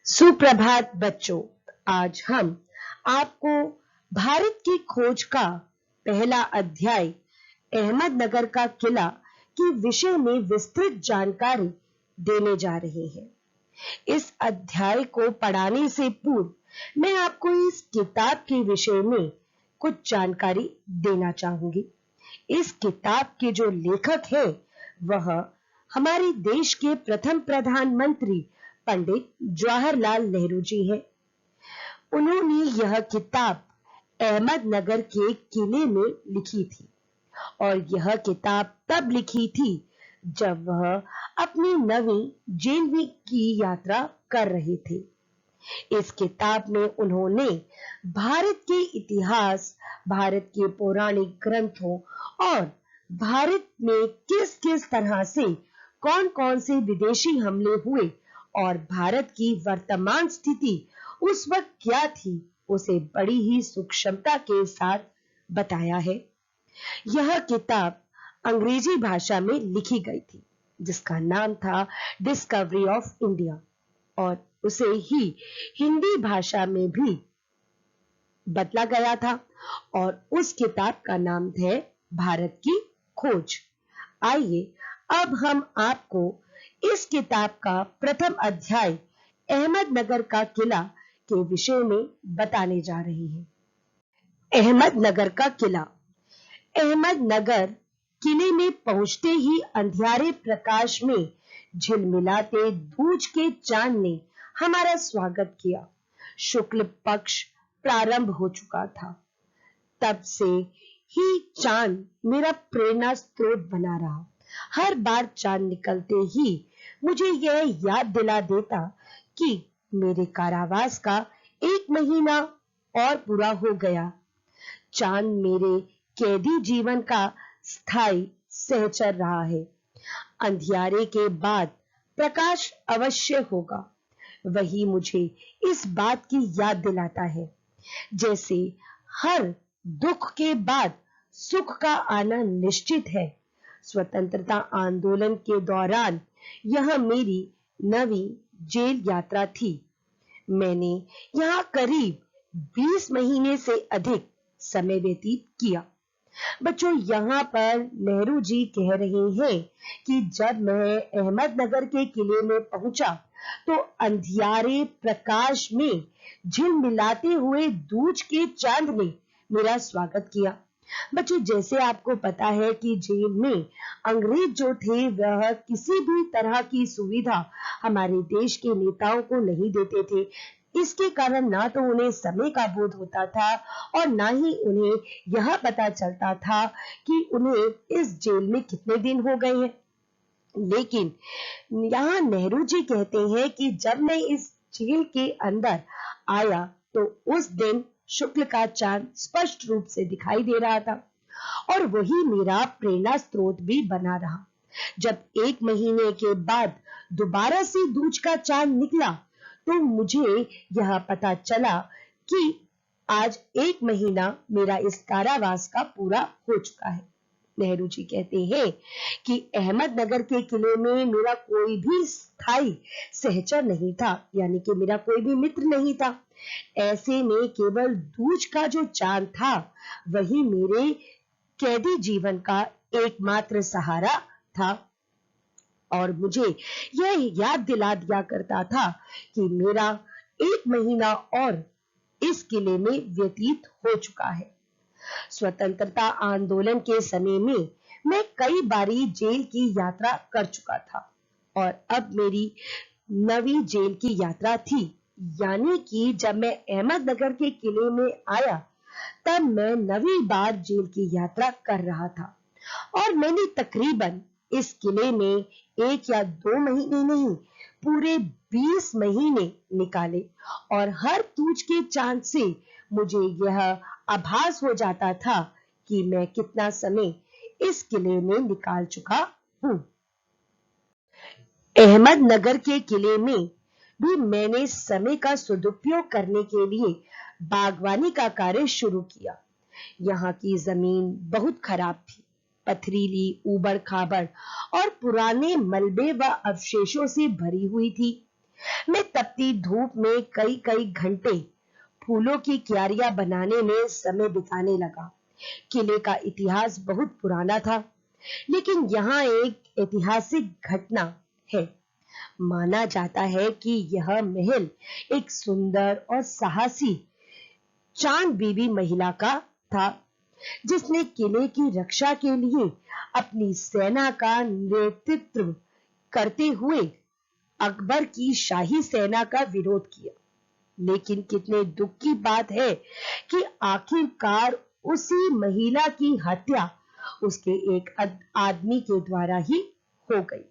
सुप्रभात बच्चों। आज हम आपको भारत की खोज का पहला अध्याय अहमदनगर का किला के विषय में विस्तृत जानकारी देने जा रहे हैं। इस अध्याय को पढ़ाने से पूर्व मैं आपको इस किताब के विषय में कुछ जानकारी देना चाहूंगी। इस किताब के जो लेखक हैं वह हमारे देश के प्रथम प्रधानमंत्री पंडित जवाहरलाल नेहरू जी हैं। उन्होंने यह किताब अहमदनगर के किले में लिखी थी और यह किताब तब लिखी थी जब वह अपनी नवी जेल की यात्रा कर रहे थे। इस किताब में उन्होंने भारत के इतिहास, भारत के पौराणिक ग्रंथों और भारत में किस किस तरह से कौन-कौन से विदेशी हमले हुए और भारत की वर्तमान स्थिति उस वक्त क्या थी, उसे बड़ी ही सूक्ष्मता के साथ बताया है। यह किताब अंग्रेजी भाषा में लिखी गई थी जिसका नाम था डिस्कवरी ऑफ इंडिया और उसे ही हिंदी भाषा में भी बदला गया था और उस किताब का नाम है भारत की खोज। आइए अब हम आपको इस किताब का प्रथम अध्याय अहमदनगर का किला के विषय में बताने जा रहे हैं। अहमदनगर का किला। अहमदनगर किले में पहुंचते ही अंधियारे प्रकाश में झिलमिलाते दूज के चांद ने हमारा स्वागत किया। शुक्ल पक्ष प्रारंभ हो चुका था। तब से ही चांद मेरा प्रेरणा स्रोत बना रहा। हर बार चांद निकलते ही मुझे यह याद दिला देता कि मेरे कारावास का 1 महीना और पूरा हो गया। चांद मेरे कैदी जीवन का स्थायी सहचर रहा है। अंधियारे के बाद प्रकाश अवश्य होगा। वही मुझे इस बात की याद दिलाता है जैसे हर दुख के बाद सुख का आना निश्चित है। स्वतंत्रता आंदोलन के दौरान यह मेरी नवी जेल यात्रा थी। मैंने यहाँ करीब 20 महीने से अधिक समय व्यतीत किया। बच्चों, यहाँ पर नेहरू जी कह रहे हैं कि जब मैं अहमदनगर के किले में पहुंचा तो अंधियारे प्रकाश में झिलमिलाते हुए दूज के चांद ने मेरा स्वागत किया। बच्चों, जैसे आपको पता है कि जेल में अंग्रेज जो थे वह किसी भी तरह की सुविधा हमारे देश के नेताओं को नहीं देते थे। इसके कारण ना तो उन्हें समय का बोध होता था और ना ही उन्हें यह पता चलता था कि उन्हें इस जेल में कितने दिन हो गए हैं। लेकिन यहाँ नेहरू जी कहते हैं कि जब मैं इस जेल के अंदर आया तो उस दिन शुक्ल का चांद स्पष्ट रूप से दिखाई दे रहा था और वही मेरा प्रेरणा स्रोत भी बना रहा। जब 1 महीने के बाद दोबारा से दूज का चांद निकला तो मुझे यह पता चला कि आज 1 महीना मेरा इस कारावास का पूरा हो चुका है। नेहरू जी कहते हैं कि अहमदनगर के किले में मेरा कोई भी स्थायी सहचर नहीं था, यानी कि मेरा कोई भी मित्र नहीं था। ऐसे में केवल दूज का जो चांद था वही मेरे कैदी जीवन का एकमात्र सहारा था और मुझे यह याद दिला दिया करता था कि मेरा 1 महीना और इस किले में व्यतीत हो चुका है। स्वतंत्रता आंदोलन के समय में मैं कई बारी जेल की यात्रा कर चुका था और अब मेरी नवी जेल की यात्रा थी, यानी कि जब मैं अहमदनगर के किले में आया तब मैं नवी बार जेल की यात्रा कर रहा था और मैंने तकरीबन इस किले में 1 या 2 महीने नहीं, पूरे 20 महीने निकाले और हर दूज के चांद से मुझे यह आभास हो जाता था कि मैं कितना समय इस किले में निकाल चुका हूं। अहमदनगर के किले में भी मैंने समय का सदुपयोग करने के लिए बागवानी का कार्य शुरू किया। यहाँ की जमीन बहुत खराब थी, पथरीली, ऊबड़ खाबड़ और पुराने मलबे व अवशेषों से भरी हुई थी। मैं तपती धूप में कई कई घंटे फूलों की क्यारियां बनाने में समय बिताने लगा। किले का इतिहास बहुत पुराना था, लेकिन यहाँ एक ऐतिहासिक घटना है। माना जाता है कि यह महल एक सुंदर और साहसी चांद बीबी महिला का था, जिसने किले की रक्षा के लिए अपनी सेना का नेतृत्व करते हुए अकबर की शाही सेना का विरोध किया। लेकिन कितने दुख की बात है कि आखिरकार उसी महिला की हत्या उसके एक आदमी के द्वारा ही हो गई।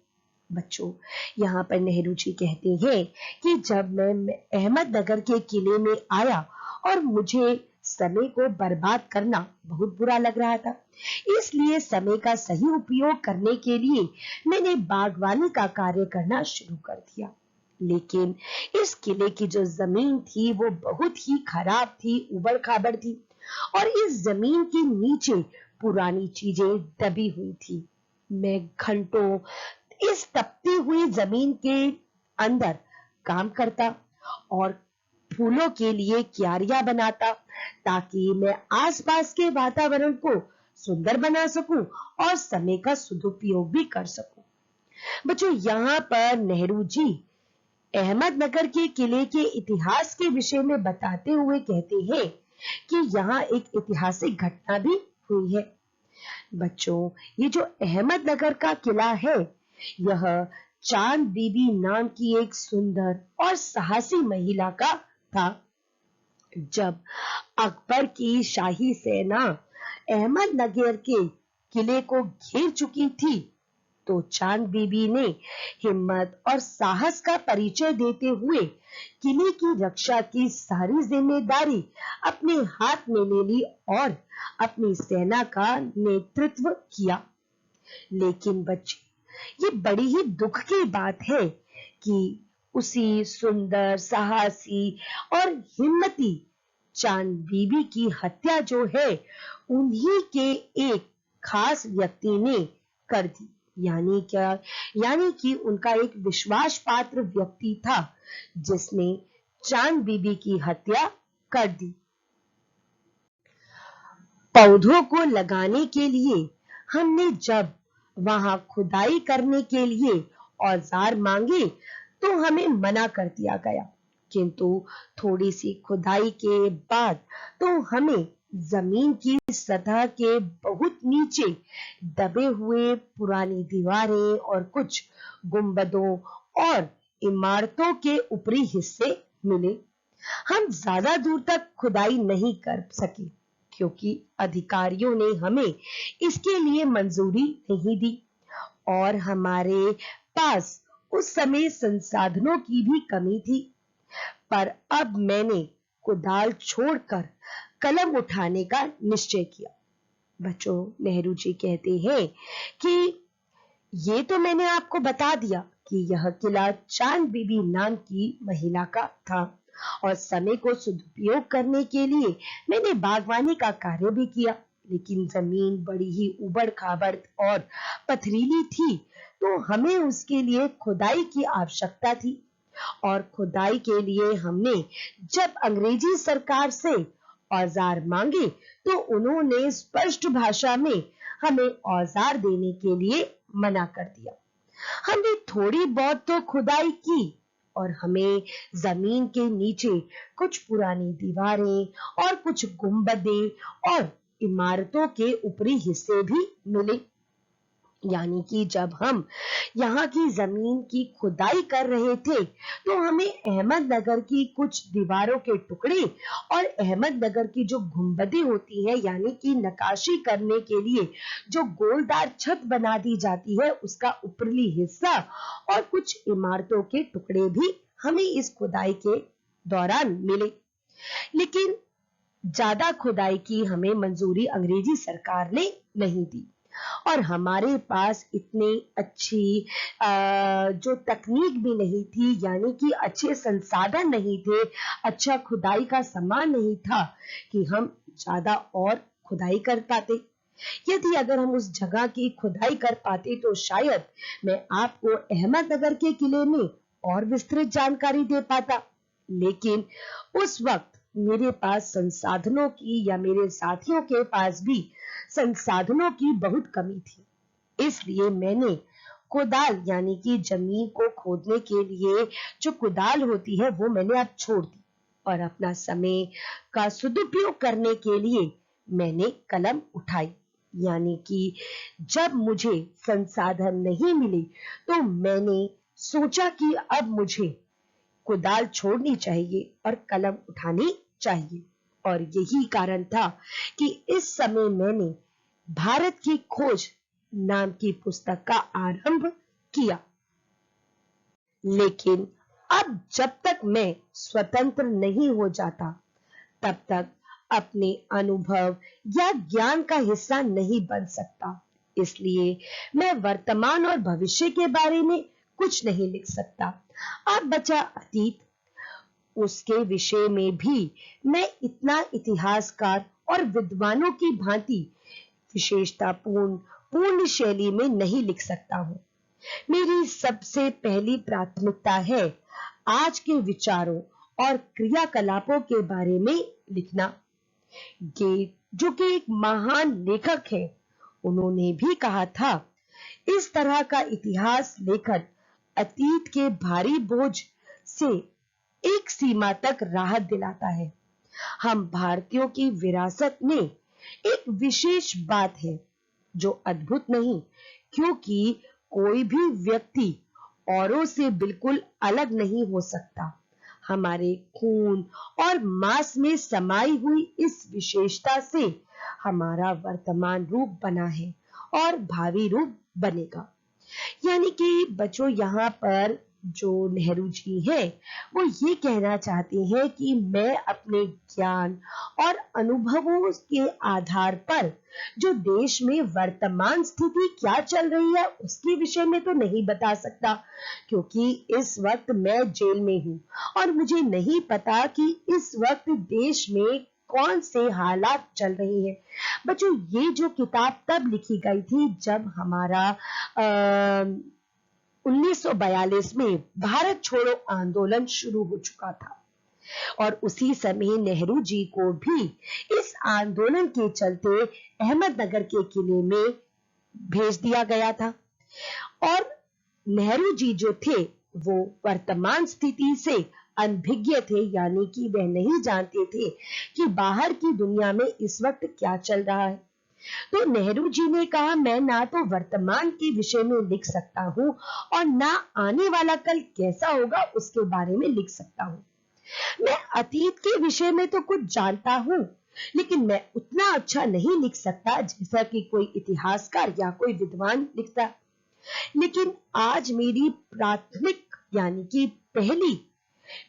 बच्चों, यहाँ पर नेहरू जी कहते हैं कि जब मैं अहमदनगर के किले में आया और मुझे समय को बर्बाद करना बहुत बुरा लग रहा था, इसलिए समय का सही उपयोग करने के लिए मैंने बागवानी का कार्य करना शुरू कर दिया। लेकिन इस किले की जो जमीन थी वो बहुत ही खराब थी, उबड़ खाबड़ थी, और इस जमीन के नीचे पुरानी चीजें दबी हुई थी। मैं घंटों इस तपती हुई जमीन के अंदर काम करता और फूलों के लिए क्यारियां बनाता, ताकि मैं आसपास के वातावरण को सुंदर बना सकूं और समय का सदुपयोग भी कर सकूं। बच्चों, यहाँ पर नेहरू जी अहमदनगर के किले के इतिहास के विषय में बताते हुए कहते हैं कि यहाँ एक ऐतिहासिक घटना भी हुई है। बच्चों, ये जो अहमदनगर का किला है, यह चांद बीबी नाम की एक सुंदर और साहसी महिला का था। जब अकबर की शाही सेना अहमदनगर के किले को घेर चुकी थी, तो चांद बीबी ने हिम्मत और साहस का परिचय देते हुए किले की रक्षा की सारी जिम्मेदारी अपने हाथ में ले ली और अपनी सेना का नेतृत्व किया। लेकिन बच्चे, ये बड़ी ही दुख की बात है कि उसी सुंदर, साहसी और हिम्मती चांद बीबी की हत्या जो है, उन्हीं के एक खास व्यक्ति ने कर दी। यानी क्या? यानी कि उनका एक विश्वास पात्र व्यक्ति था जिसने चांद बीबी की हत्या कर दी। पौधों को लगाने के लिए हमने जब वहां खुदाई करने के लिए औजार मांगे, तो हमें मना कर दिया गया। किंतु थोड़ी सी खुदाई के बाद तो हमें जमीन की सतह के बहुत नीचे दबे हुए पुरानी दीवारें और कुछ गुंबदों और इमारतों के ऊपरी हिस्से मिले। हम ज्यादा दूर तक खुदाई नहीं कर सके, क्योंकि अधिकारियों ने हमें इसके लिए मंजूरी नहीं दी और हमारे पास उस समय संसाधनों की भी कमी थी। पर अब मैंने कुदाल छोड़कर कलम उठाने का निश्चय किया। बच्चों, नेहरू जी कहते हैं कि ये तो मैंने आपको बता दिया कि यह किला चांद बीबी नाम की महिला का था, और समय को सदुपयोग करने के लिए मैंने बागवानी का कार्य भी किया। लेकिन जमीन बड़ी ही उबड़ खाबड़ और पथरीली थी, तो हमें उसके लिए खुदाई की आवश्यकता थी। और खुदाई के लिए हमने जब अंग्रेजी सरकार से औजार मांगे, तो उन्होंने स्पष्ट भाषा में हमें औजार देने के लिए मना कर दिया। हमने थोड़ी बहुत तो खुदाई की और हमें जमीन के नीचे कुछ पुरानी दीवारें और कुछ गुंबदें और इमारतों के ऊपरी हिस्से भी मिले। यानी कि जब हम यहाँ की जमीन की खुदाई कर रहे थे, तो हमें अहमदनगर की कुछ दीवारों के टुकड़े और अहमदनगर की जो गुंबदें होती है, यानी कि नक्काशी करने के लिए जो गोलदार छत बना दी जाती है, उसका ऊपरी हिस्सा और कुछ इमारतों के टुकड़े भी हमें इस खुदाई के दौरान मिले। लेकिन ज्यादा खुदाई की हमें मंजूरी अंग्रेजी सरकार ने नहीं दी, और हमारे पास इतनी अच्छी जो तकनीक भी नहीं थी, यानी कि अच्छे संसाधन नहीं थे, अच्छा खुदाई का सामान नहीं था कि हम ज्यादा और खुदाई कर पाते। यदि अगर हम उस जगह की खुदाई कर पाते, तो शायद मैं आपको अहमदनगर के किले में और विस्तृत जानकारी दे पाता, लेकिन उस वक्त मेरे पास संसाधनों की या मेरे साथियों के पास भी संसाधनों की बहुत कमी थी। इसलिए मैंने कुदाल यानी कि जमीन को खोदने के लिए जो कुदाल होती है वो मैंने अब छोड़ दी और अपना समय का सदुपयोग करने के लिए मैंने कलम उठाई। यानी कि जब मुझे संसाधन नहीं मिले तो मैंने सोचा कि अब मुझे कुदाल छोड़नी चाहिए और कलम उठानी चाहिए। और यही कारण था कि इस समय मैंने भारत की खोज नाम की पुस्तक का आरंभ किया। लेकिन अब जब तक मैं स्वतंत्र नहीं हो जाता तब तक अपने अनुभव या ज्ञान का हिस्सा नहीं बन सकता। इसलिए मैं वर्तमान और भविष्य के बारे में कुछ नहीं लिख सकता। अब बचा अतीत, उसके विषय में भी मैं इतना इतिहासकार और विद्वानों की भांति पूर्ण शैली में नहीं लिख सकता हूं। मेरी सबसे पहली प्राथमिकता है आज के विचारों और क्रियाकलापों के बारे में लिखना। गेट, जो कि एक महान लेखक है, उन्होंने भी कहा था, इस तरह का इतिहास लेखन अतीत के भारी बोझ से एक सीमा तक राहत दिलाता है। हम भारतीयों की विरासत में एक विशेष बात है जो अद्भुत नहीं, क्योंकि कोई भी व्यक्ति औरों से बिल्कुल अलग नहीं हो सकता। हमारे खून और मांस में समाई हुई इस विशेषता से हमारा वर्तमान रूप बना है और भावी रूप बनेगा। यानी कि बच्चों, यहाँ पर जो नेहरू जी हैं वो ये कहना चाहते हैं कि मैं अपने ज्ञान और अनुभवों के आधार पर जो देश में वर्तमान स्थिति क्या चल रही है उसके विषय में तो नहीं बता सकता, क्योंकि इस वक्त मैं जेल में हूं और मुझे नहीं पता कि इस वक्त देश में कौन से हालात चल रहे हैं। बच्चों, ये जो किताब तब लिखी गई थी जब हमारा 1942 में भारत छोड़ो आंदोलन शुरू हो चुका था और उसी समय नेहरू जी को भी इस आंदोलन के चलते अहमदनगर के किले में भेज दिया गया था। और नेहरू जी जो थे वो वर्तमान स्थिति से अनभिज्ञ थे, यानी कि वह नहीं जानते थे कि बाहर की दुनिया में इस वक्त क्या चल रहा है। तो नेहरू जी ने कहा, मैं ना तो वर्तमान के विषय में लिख सकता हूं और ना आने वाला कल कैसा होगा उसके बारे में लिख सकता हूं। मैं अतीत के विषय में तो कुछ जानता हूं, लेकिन मैं उतना अच्छा नहीं लिख सकता जैसा कि कोई इतिहासकार या कोई विद्वान लिखता। लेकिन आज मेरी प्राथमिक यानी कि पहली,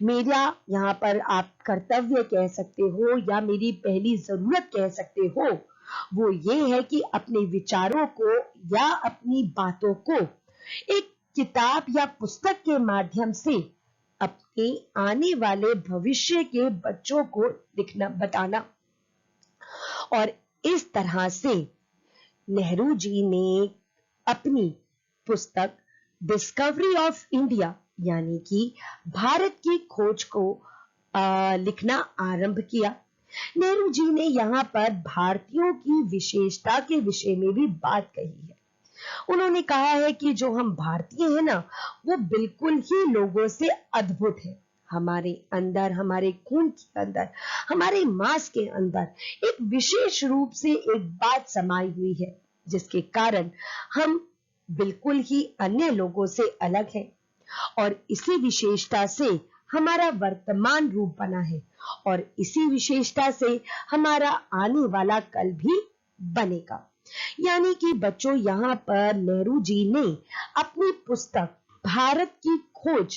मेरा यहाँ पर आप कर्तव्य कह सकते हो या मेरी पहली जरूरत कह सकते हो, वो ये है कि अपने विचारों को या अपनी बातों को एक किताब या पुस्तक के माध्यम से अपने आने वाले भविष्य के बच्चों को लिखना, बताना। और इस तरह से नेहरू जी ने अपनी पुस्तक डिस्कवरी ऑफ इंडिया यानी कि भारत की खोज को लिखना आरंभ किया। नेहरू जी ने यहाँ पर भारतीयों की विशेषता के विषय में भी बात कही है। उन्होंने कहा है कि जो हम भारतीय हैं ना, वो बिल्कुल ही लोगों से अद्भुत है। हमारे अंदर, हमारे खून के अंदर, हमारे मांस के अंदर एक विशेष रूप से एक बात समाई हुई है, जिसके कारण हम बिल्कुल ही अन्य लोगों से अलग हैं और इसी विशेषता से हमारा वर्तमान रूप बना है और इसी विशेषता से हमारा आने वाला कल भी बनेगा। यानी कि बच्चों, यहाँ पर नेहरू जी ने अपनी पुस्तक भारत की खोज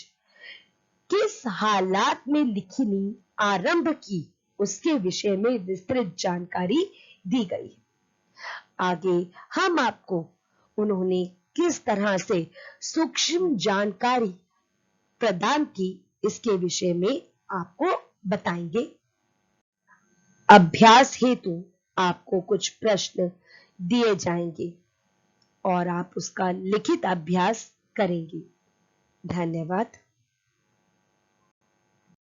किस हालात में लिखनी आरंभ की उसके विषय में विस्तृत जानकारी दी गई है। आगे हम आपको उन्होंने किस तरह से सूक्ष्म जानकारी प्रदान की इसके विषय में आपको बताएंगे। अभ्यास हेतु आपको कुछ प्रश्न दिए जाएंगे और आप उसका लिखित अभ्यास करेंगे। धन्यवाद।